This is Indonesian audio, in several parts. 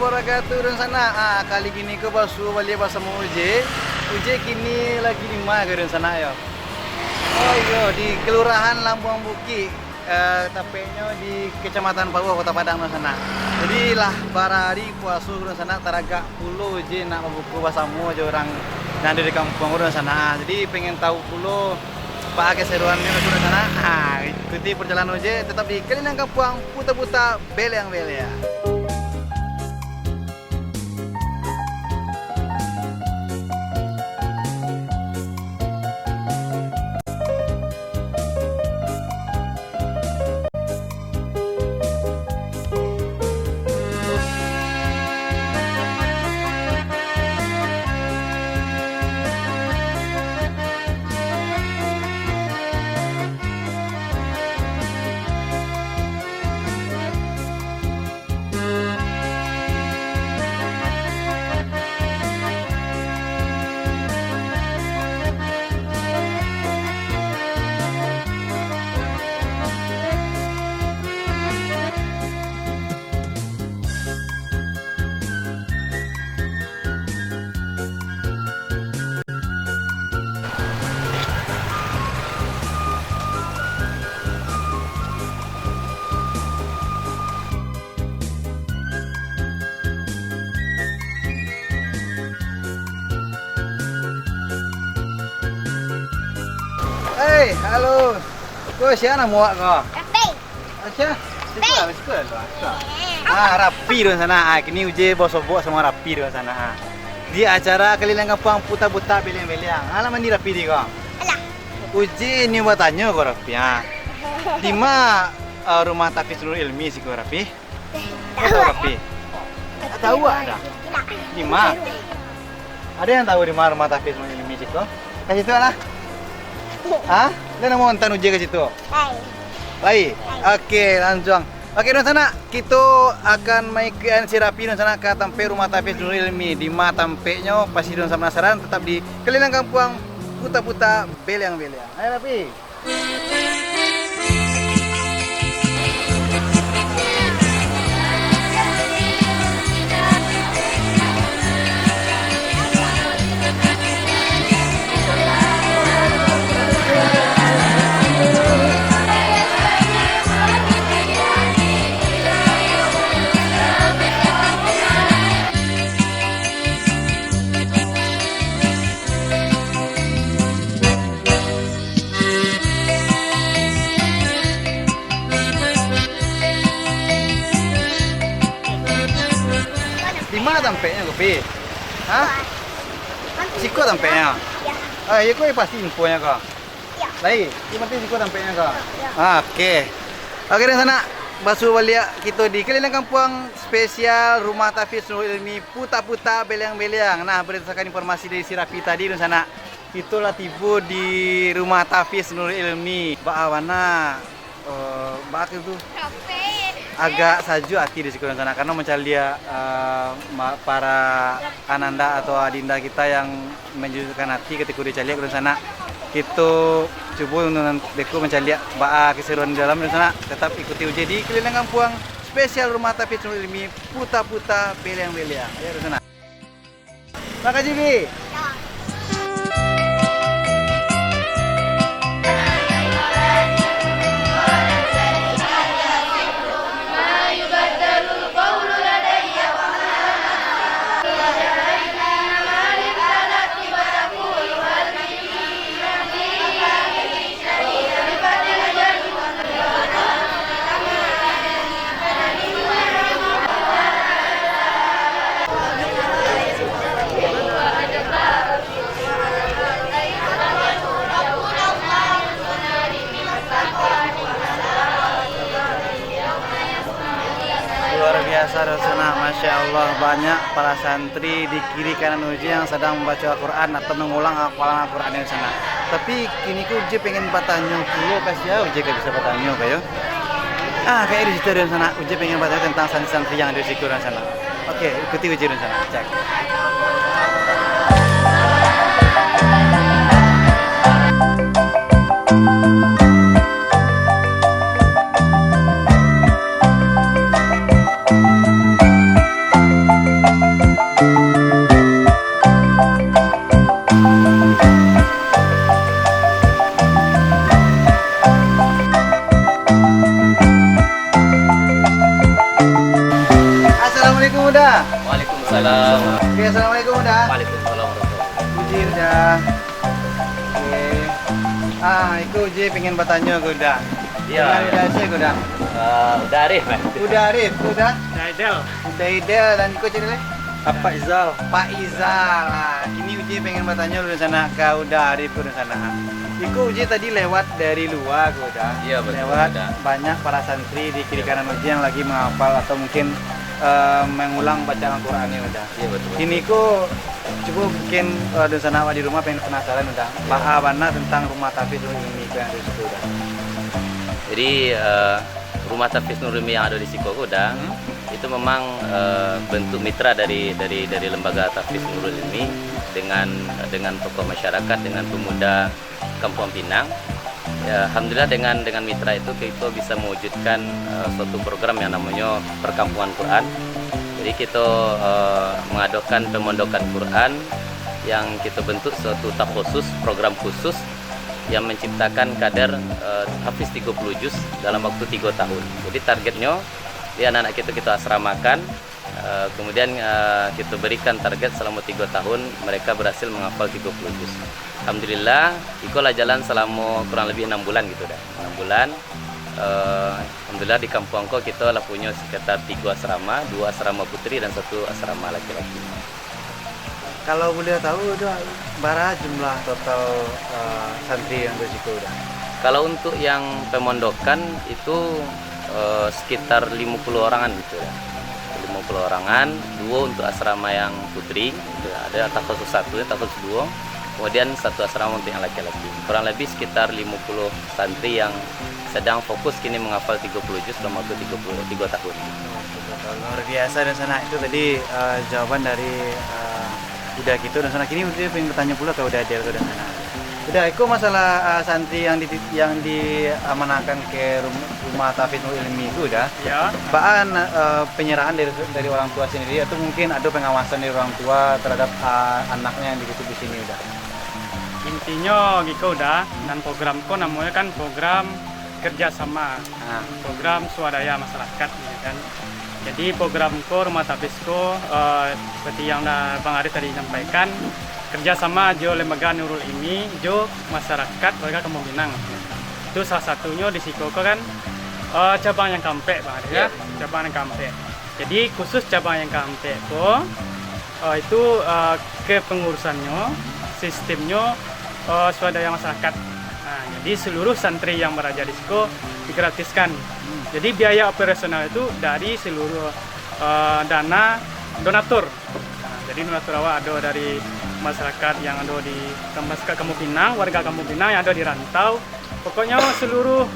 wabarakatuh dan sana. Kali gini ke basu balik bersama Uje. Uje kini lagi di mana ke dan sana ya? Oh iya di Kelurahan Lambuang Buki. Tepatnya di Kecamatan Papua Kota Padang dan sana. Jadi lah barari puasu dan sana taragak pulau Uje nak buku bersama aja orang yang ada di kampung dan sana. Jadi pengen tahu pulau Pak keseruannya di sana. Ikuti perjalanan Uje tetap di keliling kampung Puta-Puta Beleang-Belea. Hey, halo. Kau siapa nak muak kau? Rapi. Acha, sekolah lah. Rapi di sana. Kini Uje bawa semua rapi di sana. Di acara keliling kampung Puta-Puta Beleang-Beleang. Alaman di rapi di kau. Alah. Uje ni buat tanya kau rapi. Di mana rumah Tafiz Nurul Ilmi sih kau rapi? Tahu rapi? Tahu ada. Di mana? Ada yang tahu di mana rumah Tafiz Nurul Ilmi sih kau? Kasih tahu lah. Hah? Dia nak montan Uje ke situ? Baik. Okey, langsung. Okey, di sana kita akan mainkan si Rapi di sana ke tempat rumah Tafiz Nurul Ilmi. Di mana tempatnya pasti di sana penasaran tetap di keliling kampung Puta-Puta Beleang-Beleang. Ayo Rapi. Di mana tempatnya Kopi? Hah? Siko tempatnya? Ya. Ya kau pasti infonya kau. Ya. Baik, di mana siko tempatnya kau? Ya. Okey. Okey di sana basuh balik kita di keliling kampung spesial rumah Tafiz Nurul Ilmi Puta-Puta Beleang-Beleang. Nah, berdasarkan informasi dari si Rapi tadi di sana, itulah tiba di rumah Tafiz Nurul Ilmi. Bagaimana? Bak itu Rapi. agak saju hati di sekolah sana karena mencari dia para ananda atau adinda kita yang menjujurkan hati ketika dia cari di sana. Kita coba untuk deku mencari keseruan di dalam di sana. Tetap ikuti Uje di keliling kampung spesial rumah Tafiz Nurul Ilmi Puta-Puta Beleang-Beleang. Ya di sana. Makasih Bi. Luar biasa Rasuna, Masya Allah, banyak para santri di kiri kanan Uje yang sedang membaca Al-Quran atau mengulang hafalan Al-Quran di sana. Tapi kini ku Uje pengen bertanya dulu, kasih ya Uje gak bisa bertanya kayo. Kayak di situ di sana, Uje pengen bertanya tentang santri-santri yang ada di situ di sana. Oke, ikuti Uje di sana, cek. Waalaikumsalam. Oke, assalamualaikum udah. Waalaikumsalam warahmatullahi Uji udah. Oke. Iku Uji pengen bertanya gue udah. Iya. Udah sih gue udah. Udah Arif, Mas. Udah Arif, udah. Idol. Udah Idel dan Iko cerita. Apa Izal? Pak Izal. Nah, kini Uji pengen bertanya lu di sana ke udah Arif udah sana. Iku Uji tadi lewat dari luar gue udah. Iya, betul, Lewat udah. banyak para santri di kiri kanan Uji yang lagi menghafal atau mungkin mengulang bacaan Al-Qur'annya udah. Iya, betul. Kini ku coba mungkin di sana di rumah pengen penasaran udah. Pahamana tentang rumah tahfiz ini yang ada di situ udah. Jadi rumah tahfiz Nurul Ilmi yang ada di Siko udah itu memang bentuk mitra dari lembaga tahfiz Nurul Ilmi dengan tokoh masyarakat, dengan pemuda Kampung Pinang. Ya, alhamdulillah dengan mitra itu kita bisa mewujudkan suatu program yang namanya Perkampungan Quran. Jadi kita mengadakan pemondokan Quran yang kita bentuk suatu tahap khusus, program khusus yang menciptakan kadar hafiz 30 juz dalam waktu 3 tahun. Jadi targetnya di anak-anak kita asramakan, kemudian kita berikan target selama 3 tahun mereka berhasil menghafal 30 juz. Alhamdulillah, ikolah jalan selama kurang lebih 6 bulan gitu dah. 6 bulan. Alhamdulillah di kampung ko kita lah punya sekitar 3 asrama, 2 asrama putri dan 1 asrama laki-laki. Kalau boleh tahu udah berapa jumlah total santri yang berisiko udah? Kalau untuk yang pemondokan itu sekitar 50 orangan gitu ya. 50 orangan, 2 untuk asrama yang putri, gitu. Ada takhusus 1, takhusus 2. Kemudian 1 asrama untuk yang laki-laki. Kurang lebih sekitar 50 santri yang sedang fokus kini menghafal 30 juz selama waktu 33 tahun. Luar biasa dan sana itu tadi jawaban dari udah gitu dan sana kini udah pengen bertanya pula ke udah Del ke sana. Udah, itu masalah santri yang diamanahkan ke rumah tahfiz Nurul Ilmi itu udah. Ya. Baan penyerahan dari orang tua sendiri atau mungkin ada pengawasan dari orang tua terhadap anaknya yang dititip di sini udah. Intinya gitu udah. Dan programku namanya kan program kerjasama, program swadaya masyarakat gitu kan. Jadi programku rumah tahfizku seperti yang Bang Arif tadi sampaikan, kerjasama jo lembaga Nurul ini jo masyarakat warga Kampung Pinang. Itu salah satunya di Sikoko kan cabang yang Kampe Bang Arif ya, cabang yang Kampe. Jadi khusus cabang yang Kampe itu kepengurusannya, sistemnya swadaya masyarakat. Nah, jadi seluruh santri yang berada di Siko digratiskan. Jadi biaya operasional itu dari seluruh dana donatur. Nah, jadi donatur awal ada dari masyarakat yang ada di masyarakat Kampung Pinang, warga Kampung Pinang yang ada di rantau. Pokoknya seluruh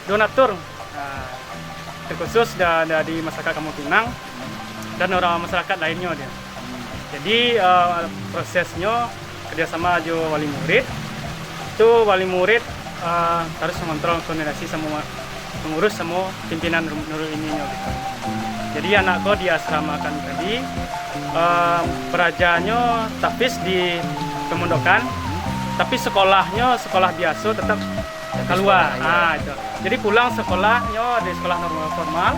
donatur terkhusus dari masyarakat Kampung Pinang dan orang masyarakat lainnya dia. Jadi prosesnya kerjasama jo wali murid. Itu wali murid harus mengontrol koordinasi sama pengurus sama pimpinan Nurul ini gitu. Jadi anakku diasramakan tadi perajaannya tahfiz di pemondokan, tapi sekolahnya sekolah biasa tetap keluar. Itu. Jadi pulang sekolahnya di sekolah normal formal,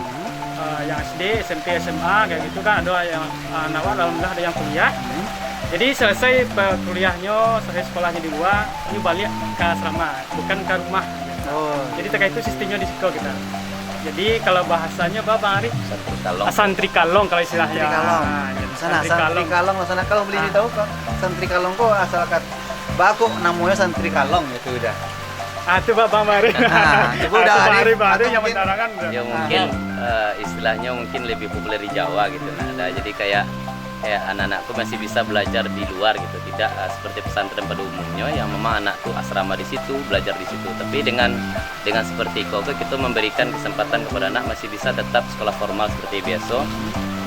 yang SD, SMP, SMA kayak gitu kan, ada yang alhamdulillah ada yang kuliah. Jadi selesai kuliahnya, selesai sekolahnya di luar, ini balik ke asrama, bukan ke rumah. Jadi terkait itu sistemnya di Siko kita. Jadi kalau bahasanya Bang Arif? Santri kalong. Santri kalong kalau istilahnya. Santri kalong. Santri kalong sana kalau beli tahu kok. Santri kalong kok asal kat bako namanya santri kalong itu udah. Itu Bang Arif. Coba udah Arif yang menerangkan. Ya mungkin istilahnya mungkin lebih populer di Jawa gitu. Nah, jadi kayak anak-anakku masih bisa belajar di luar gitu, tidak seperti pesantren pada umumnya yang memang anakku asrama di situ, belajar di situ. Tapi dengan seperti Koko kita memberikan kesempatan kepada anak masih bisa tetap sekolah formal seperti biasa.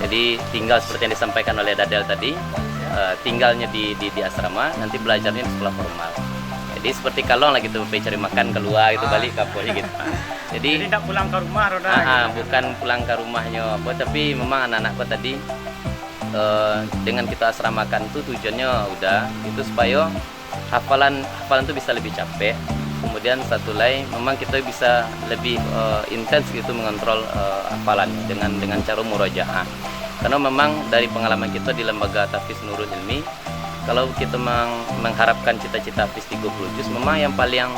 Jadi tinggal seperti yang disampaikan oleh Dadel tadi, tinggalnya di asrama, nanti belajarnya di sekolah formal. Jadi seperti kalong lah gitu, pergi cari makan keluar gitu, balik kapolnya gitu. Jadi tidak pulang ke rumah, Roda. Gitu. Bukan pulang ke rumahnya apa, tapi memang anak-anakku tadi dengan kita asramakan itu tujuannya udah itu supaya hafalan itu bisa lebih capek. Kemudian satu lain memang kita bisa lebih intens gitu mengontrol hafalan dengan cara murojaah. Karena memang dari pengalaman kita di lembaga Tahfiz Nurul Ilmi, kalau kita mengharapkan cita-cita Hafiz 30 juz, memang yang paling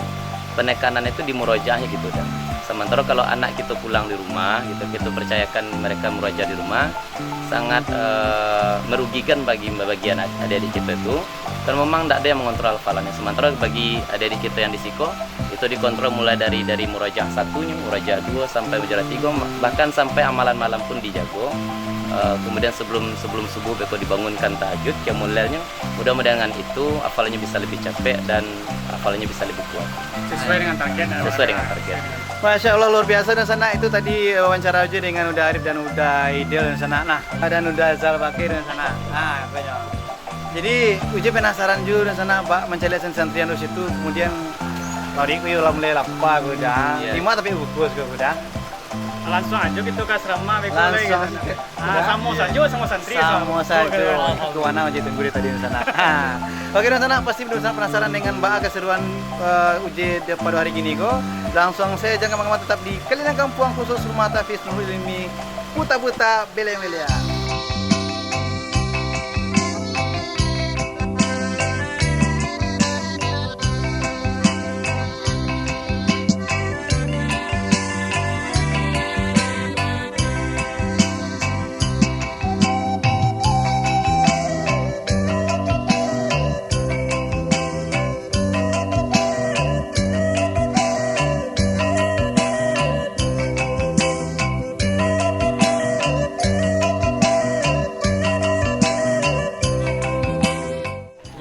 penekanan itu di murojaahnya gitu dan. Sementara kalau anak kita pulang di rumah, gitu, kita percayakan mereka murojaah di rumah, sangat merugikan bagi adik-adik kita itu. Dan memang tidak ada yang mengontrol hafalannya. Sementara bagi adik-adik kita yang di Siko, itu dikontrol mulai dari murojaah 1, murojaah 2 sampai murojaah 3, bahkan sampai amalan malam pun dijago. Kemudian sebelum subuh beko dibangunkan tahajud, mulainya mudah-mudahan dengan itu hafalannya bisa lebih capek dan hafalannya bisa lebih kuat. Sesuai dengan target. Sesuai dengan target. Masya Allah luar biasa dan sana itu tadi wawancara aja dengan Uda Arif dan Uda Idil dan sana dan Uda Zal Bakir dan sana. Banyak. Jadi Uji penasaran juga dan sana Pak mencari santrian di situ kemudian tadi aku mulai lapar udah. Iya. Lima tapi bungkus udah. Langsung aja gitu ke asrama Langsung. sama saja sama santri Sama saja. Ke mana aja tunggu di tadi di sana. Oke dan sana pasti benar penasaran dengan Mbak keseruan uji pada hari gini kok. Langsung saya jangan kemana-mana tetap di Keliling Kampung khusus Rumah Tahfiz Nurul Ilmi Puta-Puta Belia-Belia.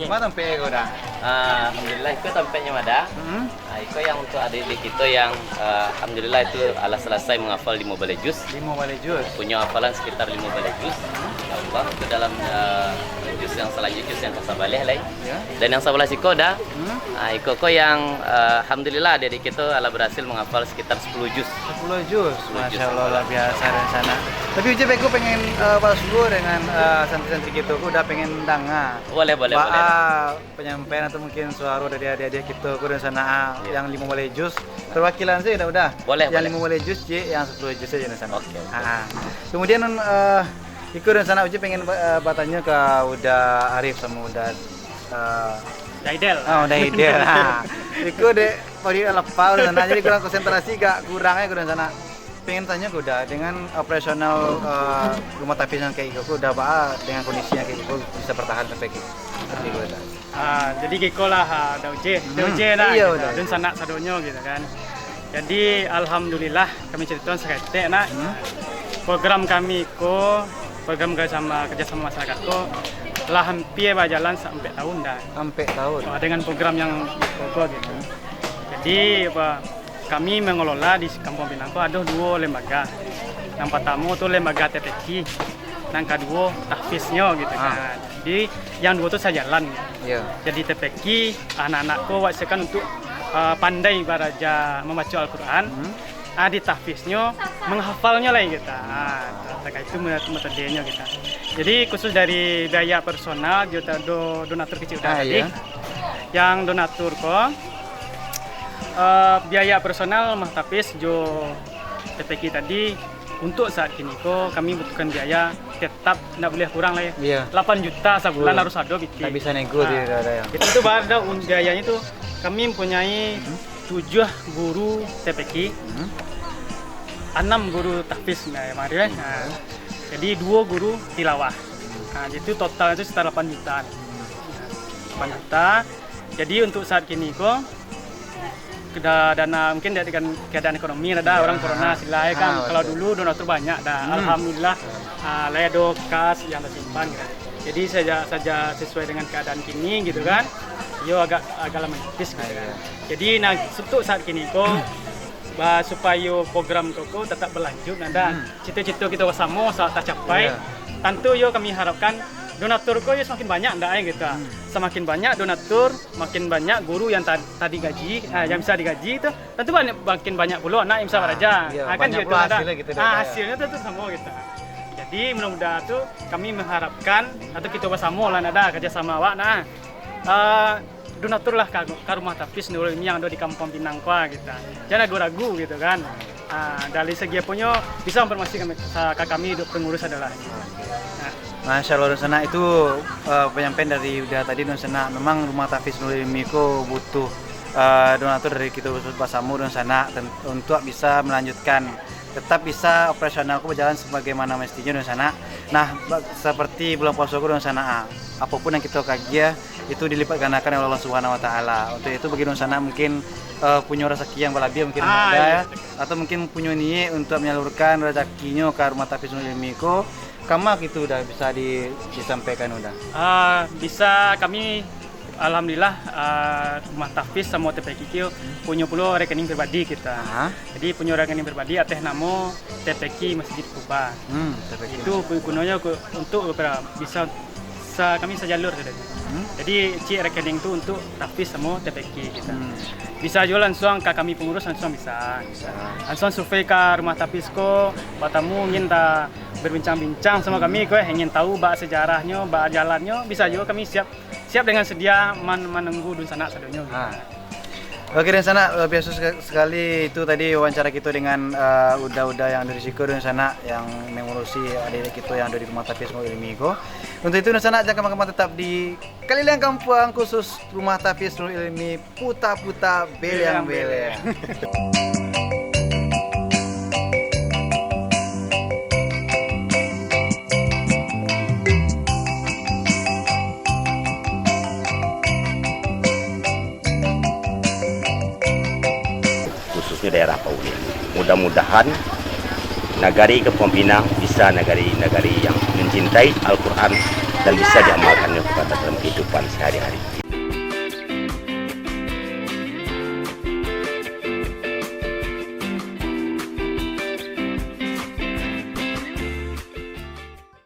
Gimana sampai kau dah? Alhamdulillah itu tampaknya ada. Itu yang untuk adik-adik kita yang alhamdulillah itu selesai menghafal 5 balai juz. 5 balai juz. Punya hafalan sekitar 5 balai juz. Ya Allah, itu dalam juz yang selanjutnya juz yang kesabalih lah. Ya. Dan yang sebelah siko dah. Iko yang alhamdulillah adik-adik kita berhasil menghafal sekitar 10 juz. 10 juz. Masya Allah luar biasa dan sana. Tapi Uji aku pengen balas dulu dengan santri-santri gitu. Aku udah pengen danga. Boleh. Penyampaian atau mungkin suara dari adik-adik kita aku dan sana yang 5 balai juz. Perwakilan sih udah. Boleh. Yang 5 balai juz, yang 10 juz saja dan sana. Oke. Kemudian ikut dan sana Uji pengen bertanya ke Uda Arif sama Uda Daidel. Udah ide. Ikut deh, kalau dia lepas udah sana jadi kurang konsentrasi kurangnya udah sana. Pengen tanya udah dengan operasional rumah tahfiz yang kayak gitu udah apa dengan kondisinya kayak gitu bisa bertahan sampai gitu. Jadi Giko lah ada uji lah iya, gitu. udah. Dan sanak sadonyo gitu kan. Jadi alhamdulillah kami ceritakan sekali nak program kami program kerjasama masyarakat telah hampir berjalan sampai tahun dah. Sampai tahun. Dengan program yang gitu. Jadi kami mengelola di Kampung Pinangko ada 2 lembaga. Yang pertama itu lembaga TTQ, yang kedua tahfiznya gitu kan. Jadi yang 2 itu saya jalan. Iya. Jadi TPQ anak-anakku wasikan untuk pandai baraja membaca Al-Quran. Di tahfiznya menghafalnya lah kita. Terkait itu metodenya kita. Jadi khusus dari biaya personal kita donatur kecil tadi. Iya. Yang donatur biaya personal mah tahfiz jo TPQ tadi untuk saat ini kami butuhkan biaya tetap tidak boleh kurang lah ya. Iya. 8 juta sebulan harus ada gitu. Tak bisa nego dia ada yang. Itu tuh ada biayanya itu kami mempunyai 7 guru TPQ, 6 guru tahfiz jadi 2 guru tilawah. Jadi total itu sekitar 8 juta. 8 juta. Jadi untuk saat ini dana mungkin dengan keadaan ekonomi ada orang corona silai kan. Kalau dulu donatur banyak alhamdulillah ledo kas yang tersimpan gitu. Jadi saja sesuai dengan keadaan kini gitu kan. Yo agak menipis gitu kan. Jadi untuk saat kini supaya program koko tetap berlanjut dan cita-cita kita bersama saat tercapai. Tentu yo kami harapkan donatur yo semakin banyak gitu. Semakin banyak donatur, makin banyak guru yang tadi gaji, yang bisa digaji itu tentu makin banyak pula anak yang bisa belajar. Kan gitu hasilnya gitu hasilnya tentu sama gitu. Jadi mudah-mudahan tuh kami mengharapkan atau kita bersama lah ada kerjasama awak donatur lah ke rumah tapis Nurul Ilmi yang ada di Kampung Pinang Kwa gitu. Jangan ragu-ragu gitu kan. Dari segi punya bisa informasikan ke kami pengurus adalah. Masya Allah Sana itu penyampaian dari udah tadi Sana memang rumah tapis Nurul Ilmi ko butuh donatur dari kita bersama Sana untuk bisa melanjutkan tetap bisa operasionalku berjalan sebagaimana mestinya Sana. Nah seperti bulan puasa Sana apapun yang kita kagia itu dilipat gandakan oleh Allah Subhanahu Wa Taala. Untuk itu bagi Sana mungkin punya rezeki yang berlebih mungkin ada atau mungkin punya niat untuk menyalurkan rezekinya ke rumah tapis Nurul Ilmi ko. Kamu gitu udah bisa disampaikan udah. Bisa kami alhamdulillah rumah tapis sama TPQ punya pula rekening pribadi kita. Jadi punya rekening pribadi atas nama TPQ Masjid Kuba. Itu gunanya untuk bisa kami bisa jalur sudah. Jadi rekening itu untuk tapis sama TPQ kita. Bisa jual langsung ke kami pengurus langsung bisa. Langsung survei ke rumah tapis ko, batamu ingin berbincang-bincang sama kami ko ingin tahu bak sejarahnya, bak jalannya, bisa juga kami siap dengan sedia menunggu dun sana sadonya. Oke dan Sana biasa sekali itu tadi wawancara kita dengan udah yang dari Siko dan Sana yang mengurusi adik kita yang ada di rumah tapis Nurul Ilmi ko. Untuk itu dan Sana jangan kemana-mana tetap di Kalilang Kampung khusus rumah tapis Nurul Ilmi Puta-Puta Beleang-Beleang. Daerah Paulia. Mudah-mudahan nagari Kampung Pinang bisa nagari yang mencintai Al-Quran dan bisa diamalkannya kepada dalam kehidupan sehari-hari.